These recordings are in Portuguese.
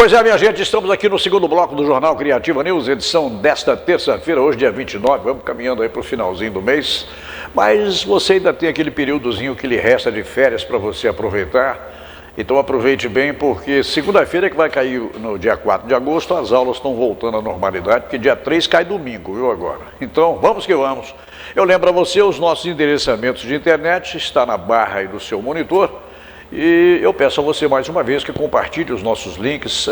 Pois é, minha gente, estamos aqui no segundo bloco do Jornal Criativa News, edição desta terça-feira, hoje dia 29, vamos caminhando aí para o finalzinho do mês, mas você ainda tem aquele períodozinho que lhe resta de férias para você aproveitar, então aproveite bem, porque segunda-feira que vai cair no dia 4 de agosto, as aulas estão voltando à normalidade, porque dia 3 cai domingo, viu agora? Então, vamos que vamos. Eu lembro a você, os nossos endereçamentos de internet, está na barra aí do seu monitor, e eu peço a você mais uma vez que compartilhe os nossos links,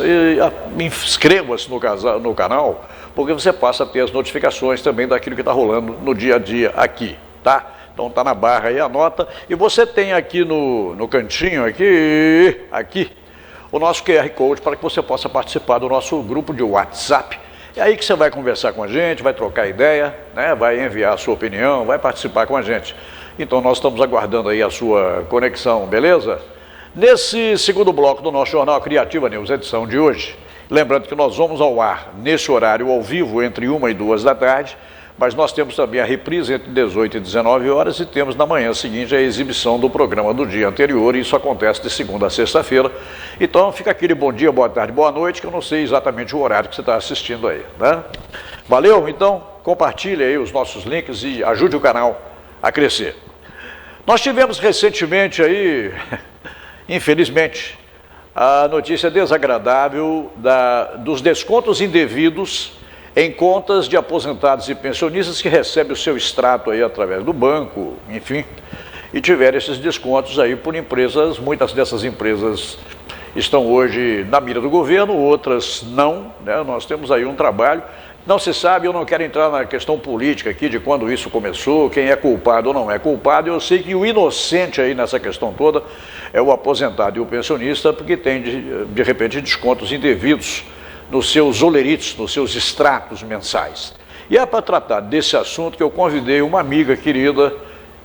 inscreva-se no canal, porque você passa a ter as notificações também daquilo que está rolando no dia a dia aqui, tá? Então tá na barra aí, anota. E você tem aqui no cantinho, aqui, o nosso QR Code para que você possa participar do nosso grupo de WhatsApp. É aí que você vai conversar com a gente, vai trocar ideia, né? Vai enviar a sua opinião, vai participar com a gente. Então nós estamos aguardando aí a sua conexão, beleza? Nesse segundo bloco do nosso Jornal Criativa News, edição de hoje, lembrando que nós vamos ao ar nesse horário ao vivo entre 1 e 2 da tarde, mas nós temos também a reprise entre 18 e 19 horas e temos na manhã seguinte a exibição do programa do dia anterior, e isso acontece de segunda a sexta-feira. Então fica aquele bom dia, boa tarde, boa noite, que eu não sei exatamente o horário que você está assistindo aí, né? Valeu? Então compartilhe aí os nossos links e ajude o canal a crescer. Nós tivemos recentemente aí, infelizmente, a notícia desagradável dos descontos indevidos em contas de aposentados e pensionistas que recebem o seu extrato aí através do banco, enfim, e tiveram esses descontos aí por empresas. Muitas dessas empresas estão hoje na mira do governo, outras não, né? Nós temos aí um trabalho. Não se sabe, eu não quero entrar na questão política aqui de quando isso começou, quem é culpado ou não é culpado. Eu sei que o inocente aí nessa questão toda é o aposentado e o pensionista, porque tem, de repente, descontos indevidos nos seus olerites, nos seus extratos mensais. E é para tratar desse assunto que eu convidei uma amiga querida,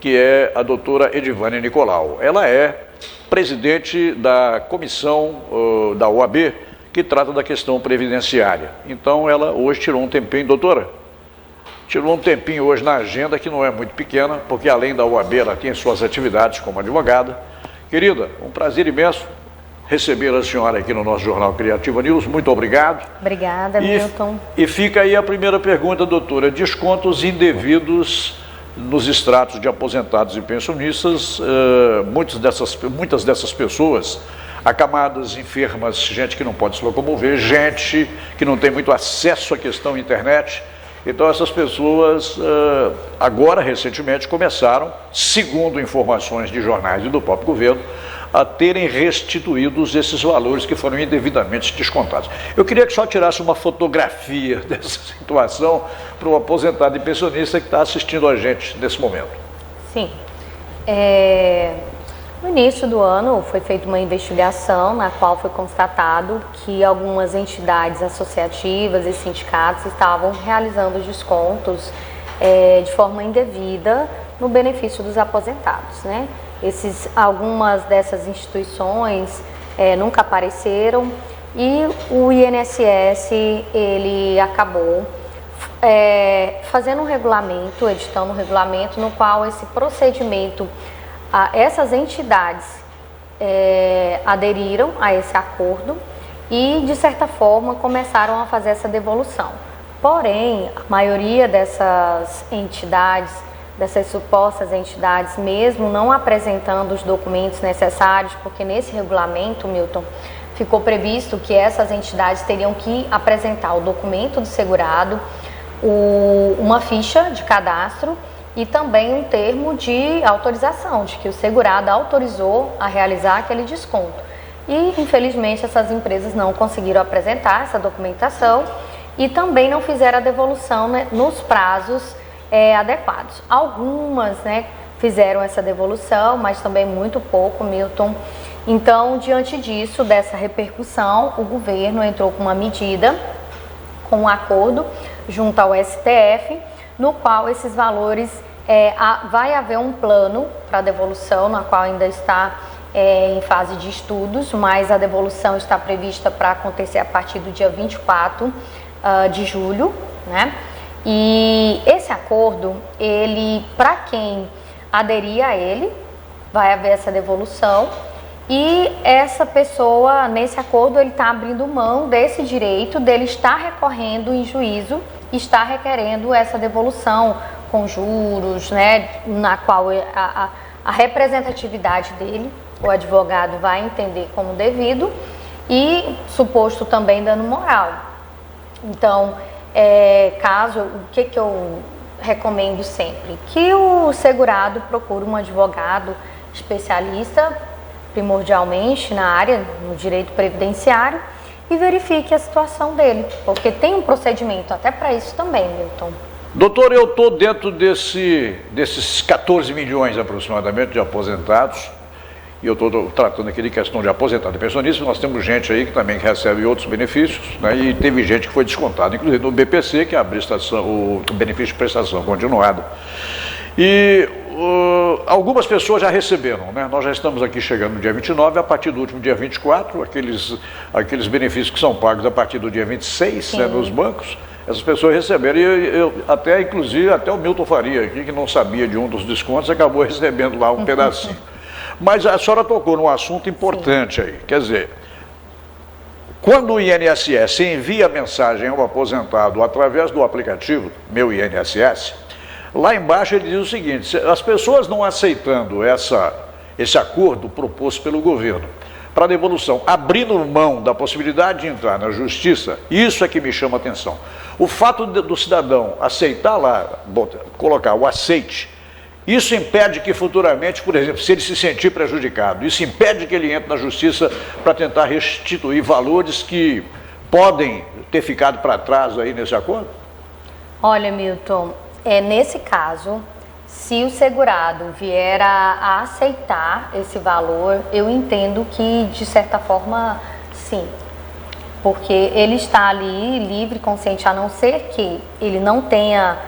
que é a doutora Edivânia Nicolau. Ela é presidente da comissão da OAB, que trata da questão previdenciária. Então ela hoje tirou um tempinho, doutora, tirou um tempinho hoje na agenda, que não é muito pequena, porque além da OAB ela tem suas atividades como advogada. Querida, um prazer imenso receber a senhora aqui no nosso Jornal Criativa News, muito obrigado. Obrigada, Milton. E fica aí a primeira pergunta, doutora, descontos indevidos nos extratos de aposentados e pensionistas, muitas dessas pessoas acamadas, enfermas, gente que não pode se locomover, gente que não tem muito acesso à questão internet. Então essas pessoas agora recentemente começaram, segundo informações de jornais e do próprio governo, a terem restituídos esses valores que foram indevidamente descontados. Eu queria que só tirasse uma fotografia dessa situação para o aposentado e pensionista que está assistindo a gente nesse momento. Sim. No início do ano foi feita uma investigação na qual foi constatado que algumas entidades associativas e sindicatos estavam realizando descontos de forma indevida no benefício dos aposentados, né? Algumas dessas instituições nunca apareceram, e o INSS ele acabou fazendo um regulamento, editando um regulamento no qual esse procedimento, essas entidades aderiram a esse acordo e, de certa forma, começaram a fazer essa devolução. Porém, a maioria dessas entidades, dessas supostas entidades, mesmo não apresentando os documentos necessários, porque nesse regulamento, Milton, ficou previsto que essas entidades teriam que apresentar o documento do segurado, uma ficha de cadastro e também um termo de autorização, de que o segurado autorizou a realizar aquele desconto. E, infelizmente, essas empresas não conseguiram apresentar essa documentação e também não fizeram a devolução, né, nos prazos adequados. Algumas, né, fizeram essa devolução, mas também muito pouco, Milton. Então, diante disso, dessa repercussão, o governo entrou com uma medida, com um acordo junto ao STF, no qual esses valores, vai haver um plano para devolução, na qual ainda está em fase de estudos, mas a devolução está prevista para acontecer a partir do dia 24 de julho, né? E esse acordo, para quem aderir a ele, vai haver essa devolução, E essa pessoa, nesse acordo, ele está abrindo mão desse direito, dele estar recorrendo em juízo, está requerendo essa devolução com juros, né, na qual a representatividade dele, o advogado vai entender como devido, e suposto também dano moral. Então, o que eu recomendo sempre? Que o segurado procure um advogado especialista, primordialmente na área, no direito previdenciário, e verifique a situação dele, porque tem um procedimento até para isso também, Milton. Doutor, eu estou dentro desses 14 milhões aproximadamente de aposentados, e eu estou tratando aqui de questão de aposentado e pensionista. Nós temos gente aí que também recebe outros benefícios, né, e teve gente que foi descontada, inclusive no BPC, que é o benefício de prestação continuada. E algumas pessoas já receberam, né? Nós já estamos aqui chegando no dia 29, a partir do último dia 24, aqueles benefícios que são pagos a partir do dia 26, né, nos bancos, essas pessoas receberam. E inclusive até o Milton Faria aqui, que não sabia de um dos descontos, acabou recebendo lá um pedacinho. Mas a senhora tocou num assunto importante aí, quer dizer, quando o INSS envia mensagem ao aposentado através do aplicativo Meu INSS, lá embaixo ele diz o seguinte: as pessoas não aceitando esse acordo proposto pelo governo para devolução, abrindo mão da possibilidade de entrar na justiça, isso é que me chama a atenção. O fato do cidadão aceitar lá, colocar o aceite, isso impede que futuramente, por exemplo, se ele se sentir prejudicado, isso impede que ele entre na justiça para tentar restituir valores que podem ter ficado para trás aí nesse acordo? Olha, Milton, nesse caso, se o segurado vier a aceitar esse valor, eu entendo que, de certa forma, sim. Porque ele está ali livre, consciente, a não ser que ele não tenha,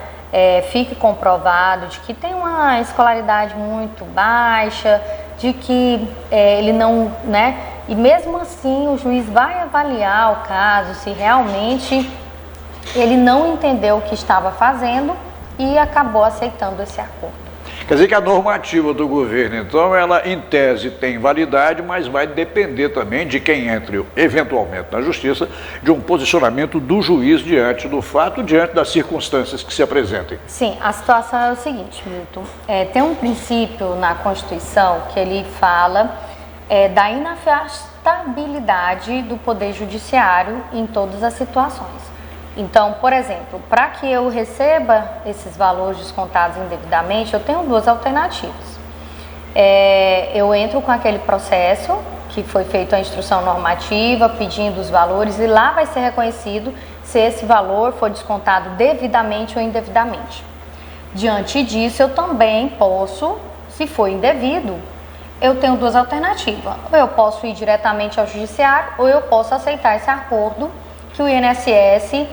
fique comprovado de que tem uma escolaridade muito baixa, de que ele não, né? E mesmo assim o juiz vai avaliar o caso, se realmente ele não entendeu o que estava fazendo e acabou aceitando esse acordo. Quer dizer que a normativa do governo, então, ela em tese tem validade, mas vai depender também de quem entre eventualmente na justiça, de um posicionamento do juiz diante do fato, diante das circunstâncias que se apresentem. Sim, a situação é o seguinte, Milton, tem um princípio na Constituição que ele fala da inafastabilidade do Poder Judiciário em todas as situações. Então, por exemplo, para que eu receba esses valores descontados indevidamente, eu tenho duas alternativas. Eu entro com aquele processo que foi feito a instrução normativa, pedindo os valores, e lá vai ser reconhecido se esse valor foi descontado devidamente ou indevidamente. Diante disso, eu também posso, se for indevido, eu tenho duas alternativas. Ou eu posso ir diretamente ao judiciário, ou eu posso aceitar esse acordo que o INSS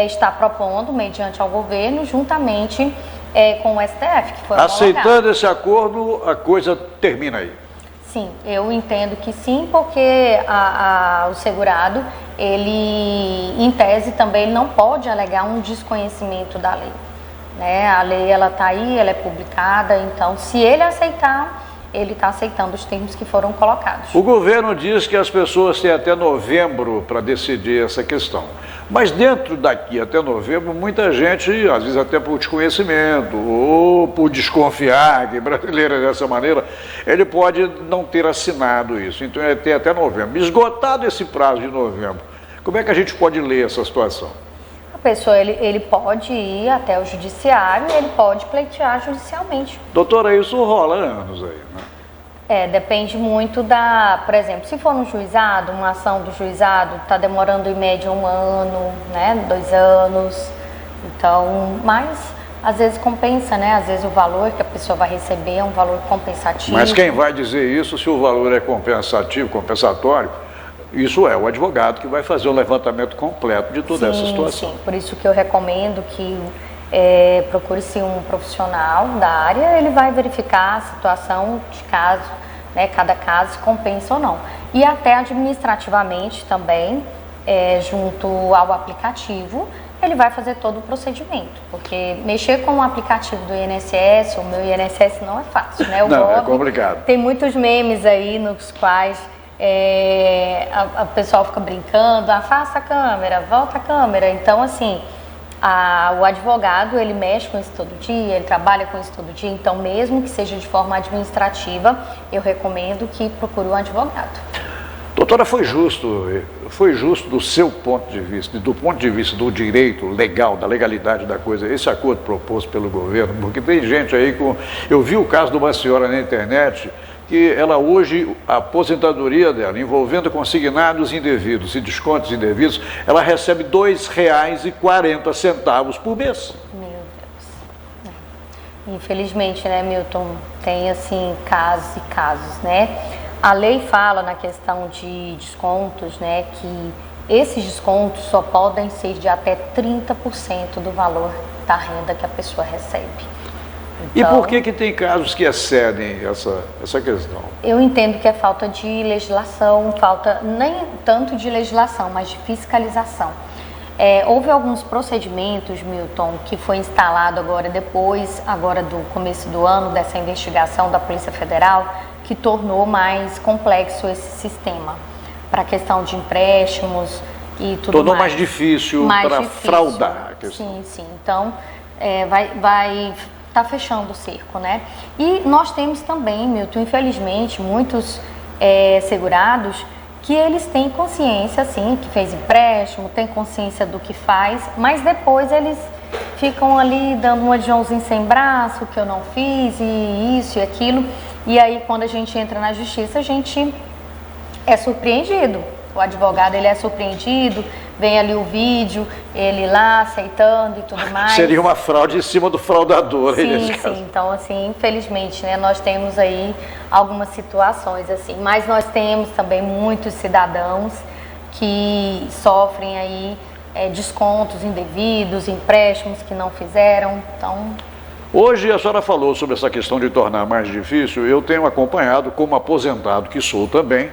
está propondo, mediante ao governo, juntamente com o STF, que foi homologado. Aceitando esse acordo, a coisa termina aí? Sim, eu entendo que sim, porque o segurado, ele, em tese também, ele não pode alegar um desconhecimento da lei, né? A lei, ela está aí, ela é publicada, então, se ele aceitar, ele está aceitando os termos que foram colocados. O governo diz que as pessoas têm até novembro para decidir essa questão. Mas dentro daqui até novembro, muita gente, às vezes até por desconhecimento ou por desconfiar que brasileiro é dessa maneira, ele pode não ter assinado isso. Então tem até novembro. Esgotado esse prazo de novembro, como é que a gente pode ler essa situação? A pessoa, ele pode ir até o judiciário, ele pode pleitear judicialmente. Doutora, isso rola anos aí, né? Depende muito por exemplo, se for no juizado, uma ação do juizado está demorando em média 1 ano, né, 2 anos, então, mas às vezes compensa, né, às vezes o valor que a pessoa vai receber é um valor compensativo. Mas quem vai dizer isso, se o valor é compensativo, compensatório, isso é o advogado que vai fazer o levantamento completo de toda essa situação. Sim, por isso que eu recomendo que procure-se um profissional da área, ele vai verificar a situação de caso, né, cada caso se compensa ou não. E até administrativamente também, junto ao aplicativo, ele vai fazer todo o procedimento, porque mexer com o aplicativo do INSS, o meu INSS não é fácil, né? O não, Gov, é complicado. Tem muitos memes aí nos quais a pessoal fica brincando, afasta a câmera, volta a câmera. Então, assim, o advogado, ele mexe com isso todo dia, ele trabalha com isso todo dia, então mesmo que seja de forma administrativa, eu recomendo que procure um advogado. Doutora, foi justo do seu ponto de vista, do ponto de vista do direito legal, da legalidade da coisa, esse acordo proposto pelo governo? Porque tem gente aí eu vi o caso de uma senhora na internet, que ela hoje, a aposentadoria dela, envolvendo consignados indevidos e descontos indevidos, ela recebe R$ 2,40 por mês. Meu Deus. Infelizmente, né, Milton, tem assim casos e casos, né? A lei fala na questão de descontos, né, que esses descontos só podem ser de até 30% do valor da renda que a pessoa recebe. Então, e por que tem casos que excedem essa questão? Eu entendo que é falta de legislação, falta nem tanto de legislação, mas de fiscalização. Houve alguns procedimentos, Milton, que foi instalado depois do começo do ano, dessa investigação da Polícia Federal, que tornou mais complexo esse sistema para a questão de empréstimos e tudo mais. Tornou mais difícil para fraudar a questão. Sim. Então, vai tá fechando o cerco, né? E nós temos também, Milton, infelizmente, muitos segurados que eles têm consciência, assim, que fez empréstimo, tem consciência do que faz, mas depois eles ficam ali dando uma de Joãozinho sem braço, que eu não fiz, e isso e aquilo. E aí, quando a gente entra na justiça, a gente é surpreendido. O advogado, ele é surpreendido, vem ali o vídeo, ele lá aceitando e tudo mais. Seria uma fraude em cima do fraudador. Sim. Então, assim, infelizmente, né, nós temos aí algumas situações assim, mas nós temos também muitos cidadãos que sofrem aí descontos indevidos, empréstimos que não fizeram, então... Hoje a senhora falou sobre essa questão de tornar mais difícil, eu tenho acompanhado como aposentado que sou também.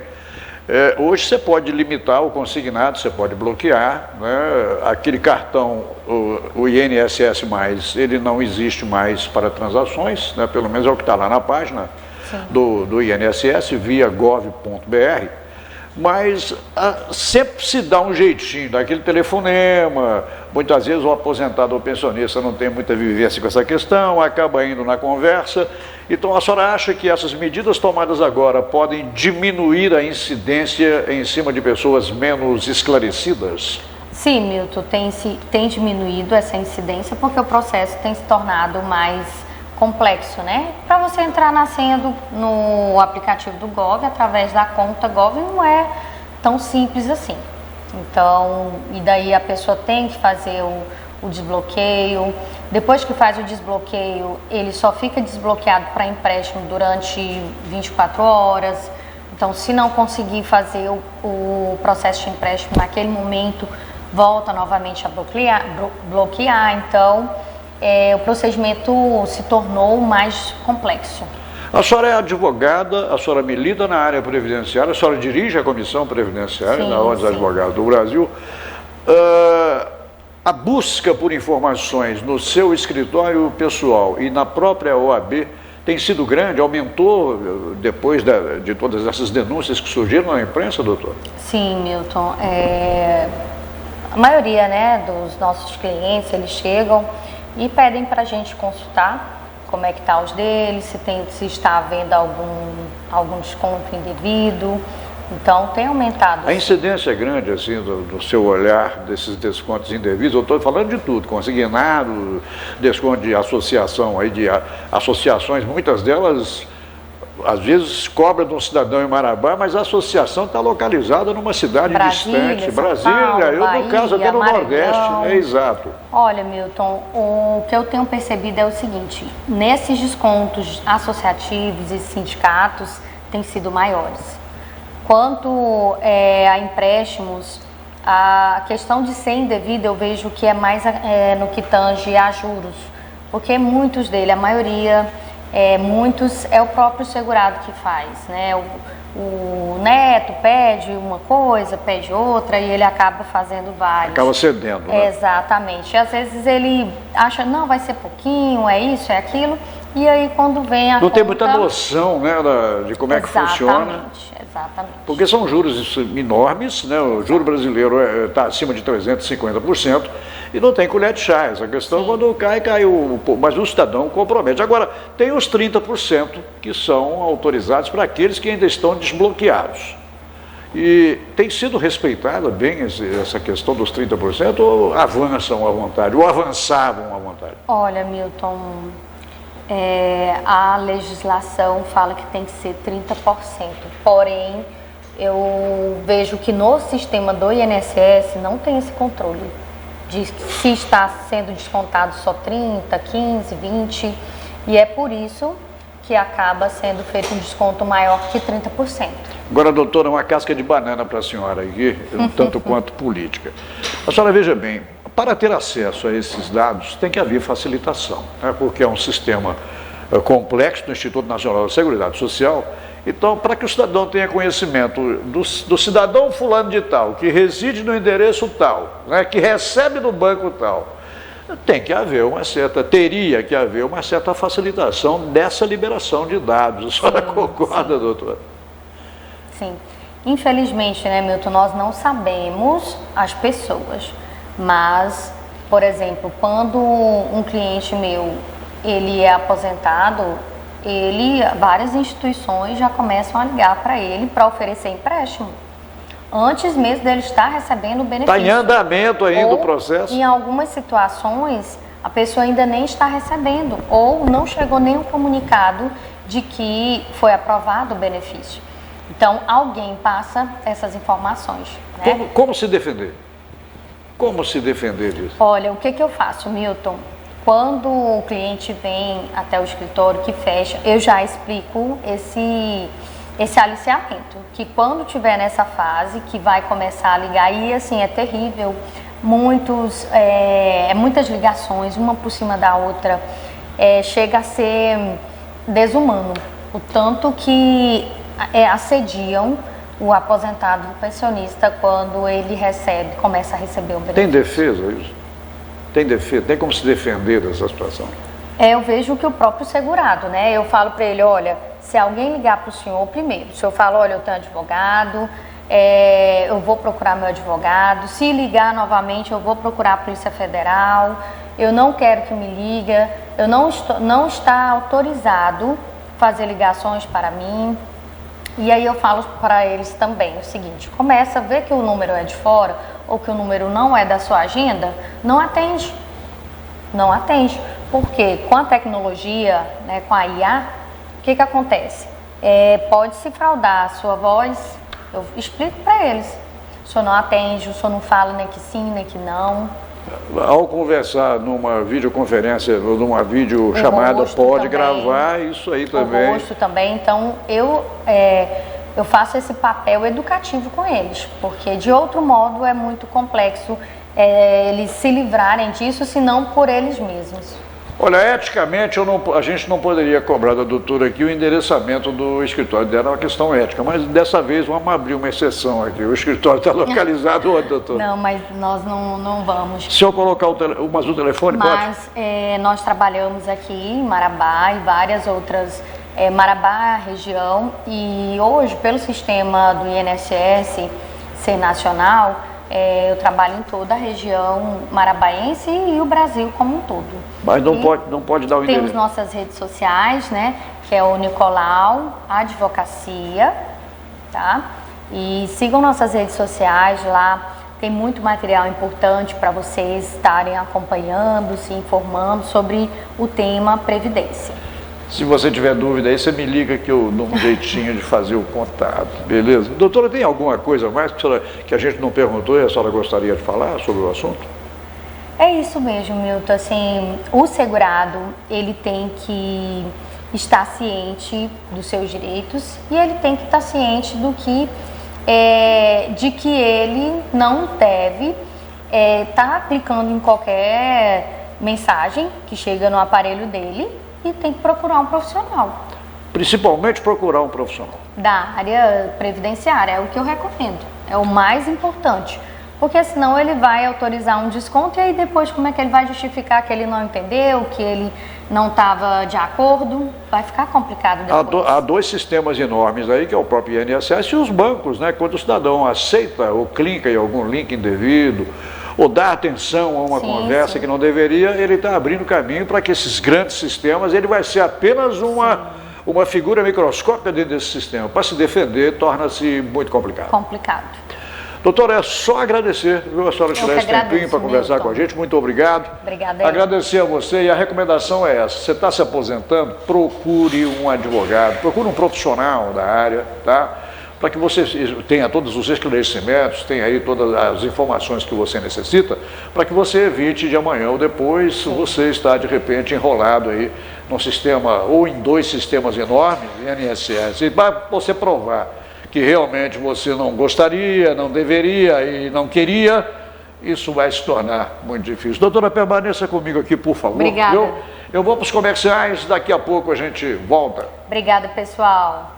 Hoje você pode limitar o consignado, você pode bloquear, né? Aquele cartão, o INSS+, ele não existe mais para transações, né? Pelo menos é o que está lá na página do INSS, via gov.br, mas sempre se dá um jeitinho, daquele telefonema, muitas vezes o aposentado ou pensionista não tem muita vivência com essa questão, acaba indo na conversa. Então a senhora acha que essas medidas tomadas agora podem diminuir a incidência em cima de pessoas menos esclarecidas? Sim, Milton, tem diminuído essa incidência porque o processo tem se tornado mais complexo, né? Para você entrar na senha no aplicativo do Gov, através da conta Gov, não é tão simples assim. Então, e daí a pessoa tem que fazer o desbloqueio. Depois que faz o desbloqueio, ele só fica desbloqueado para empréstimo durante 24 horas. Então, se não conseguir fazer o processo de empréstimo naquele momento, volta novamente a bloquear. Então, o procedimento se tornou mais complexo. A senhora é advogada, a senhora milita na área previdenciária, a senhora dirige a Comissão Previdenciária da Ordem dos Advogados do Brasil. A busca por informações no seu escritório pessoal e na própria OAB tem sido grande, aumentou depois de todas essas denúncias que surgiram na imprensa, doutor? Sim, Milton. A maioria, né, dos nossos clientes, eles chegam e pedem para a gente consultar como é que está os deles, se está havendo algum desconto indevido. Então, tem aumentado. A incidência é grande, assim, do seu olhar desses descontos indevidos? Eu estou falando de tudo, consignado, desconto de associação, aí de associações, muitas delas, às vezes, cobra de um cidadão em Marabá, mas a associação está localizada numa cidade distante. Brasília, no caso até no Nordeste, exato. Olha, Milton, o que eu tenho percebido é o seguinte, nesses descontos associativos e sindicatos têm sido maiores. Quanto a empréstimos, a questão de ser indevida eu vejo que é mais no que tange a juros, porque muitos dele, a maioria, muitos é o próprio segurado que faz, né? O neto pede uma coisa, pede outra e ele acaba fazendo vários. Acaba cedendo, né? Exatamente. E às vezes ele acha, não, vai ser pouquinho, é isso, é aquilo. E aí quando vem a Não tem muita noção, né, de como é que funciona. Exatamente. Porque são juros enormes, né? O juro brasileiro está acima de 350% e não tem colher de chá. Essa questão, quando caiu, mas o cidadão compromete. Agora, tem os 30% que são autorizados para aqueles que ainda estão desbloqueados. E tem sido respeitada bem essa questão dos 30% ou avançam à vontade, ou avançavam à vontade? Olha, Milton, a legislação fala que tem que ser 30%, porém eu vejo que no sistema do INSS não tem esse controle de se está sendo descontado só 30, 15, 20, e é por isso que acaba sendo feito um desconto maior que 30%. Agora, doutora, uma casca de banana para a senhora aqui, tanto quanto política. A senhora veja bem, para ter acesso a esses dados tem que haver facilitação, né? Porque é um sistema complexo do Instituto Nacional de Seguridade Social. Então, para que o cidadão tenha conhecimento do cidadão fulano de tal, que reside no endereço tal, né, que recebe no banco tal, teria que haver uma certa facilitação dessa liberação de dados. A senhora concorda, doutora? Sim. Infelizmente, né, Milton, nós não sabemos as pessoas, mas, por exemplo, quando um cliente meu, ele é aposentado, várias instituições já começam a ligar para ele para oferecer empréstimo, antes mesmo dele estar recebendo o benefício. Está em andamento ainda o processo? Em algumas situações, a pessoa ainda nem está recebendo, ou não chegou nenhum comunicado de que foi aprovado o benefício. Então, alguém passa essas informações, né? Como se defender? Como se defender disso? Olha, o que eu faço, Milton? Quando o cliente vem até o escritório que fecha, eu já explico esse aliciamento, que quando tiver nessa fase, que vai começar a ligar, e assim, é terrível, muitas ligações, uma por cima da outra, chega a ser desumano, o tanto que assediam o aposentado, o pensionista, quando ele começa a receber o benefício. Tem defesa isso? Tem defesa? Tem como se defender dessa situação? Eu vejo que o próprio segurado, né? Eu falo para ele, olha, se alguém ligar para o senhor primeiro, se eu falo, olha, eu tenho advogado, eu vou procurar meu advogado, se ligar novamente eu vou procurar a Polícia Federal, eu não quero que me liga, eu não está autorizado fazer ligações para mim. E aí eu falo para eles também o seguinte, começa a ver que o número é de fora ou que o número não é da sua agenda, não atende. Não atende. Porque com a tecnologia, né, com a IA, o que acontece? Pode se fraudar a sua voz, eu explico para eles. O senhor não atende, o senhor não fala nem que sim, nem que não. Ao conversar numa videoconferência ou numa videochamada, pode também gravar isso aí também. O rosto também. Então, eu faço esse papel educativo com eles, porque de outro modo é muito complexo eles se livrarem disso, se não por eles mesmos. Olha, eticamente a gente não poderia cobrar da doutora aqui o endereçamento do escritório dela, é uma questão ética, mas dessa vez vamos abrir uma exceção aqui. O escritório está localizado onde, doutora? Não, mas nós não vamos. Se eu colocar o telefone, mas, pode? Nós trabalhamos aqui em Marabá e várias outras, Marabá, região, e hoje, pelo sistema do INSS ser nacional, eu trabalho em toda a região marabaense e o Brasil como um todo. Mas não pode dar o endereço. Temos nossas redes sociais, né? Que é o Nicolau Advocacia, tá? E sigam nossas redes sociais, lá tem muito material importante para vocês estarem acompanhando, se informando sobre o tema Previdência. Se você tiver dúvida aí, você me liga que eu dou um jeitinho de fazer o contato, beleza? Doutora, tem alguma coisa mais que a gente não perguntou e a senhora gostaria de falar sobre o assunto? É isso mesmo, Milton. Assim, o segurado, ele tem que estar ciente dos seus direitos e ele tem que estar ciente de que ele não deve estar clicando em qualquer mensagem que chega no aparelho dele, e tem que procurar um profissional. Principalmente procurar um profissional. Da área previdenciária, é o que eu recomendo, é o mais importante. Porque senão ele vai autorizar um desconto e aí depois como é que ele vai justificar que ele não entendeu, que ele não estava de acordo? Vai ficar complicado depois. Há dois sistemas enormes aí, que é o próprio INSS e os bancos, né? Quando o cidadão aceita ou clica em algum link indevido, ou dá atenção a uma conversa que não deveria, ele está abrindo caminho para que esses grandes sistemas, ele vai ser apenas uma figura microscópica dentro desse sistema. Para se defender, torna-se muito complicado. Complicado. Doutora, é só agradecer, viu, a senhora tirar esse tempinho para conversar com a gente. Muito obrigado. Obrigada. Agradecer a você, e a recomendação é essa: você está se aposentando, procure um advogado, procure um profissional da área, tá? Para que você tenha todos os esclarecimentos, tenha aí todas as informações que você necessita, para que você evite de amanhã ou depois você estar de repente enrolado aí num sistema ou em dois sistemas enormes, INSS, e para você provar que realmente você não gostaria, não deveria e não queria, isso vai se tornar muito difícil. Doutora, permaneça comigo aqui, por favor. Obrigada. Eu vou para os comerciais, daqui a pouco a gente volta. Obrigada, pessoal.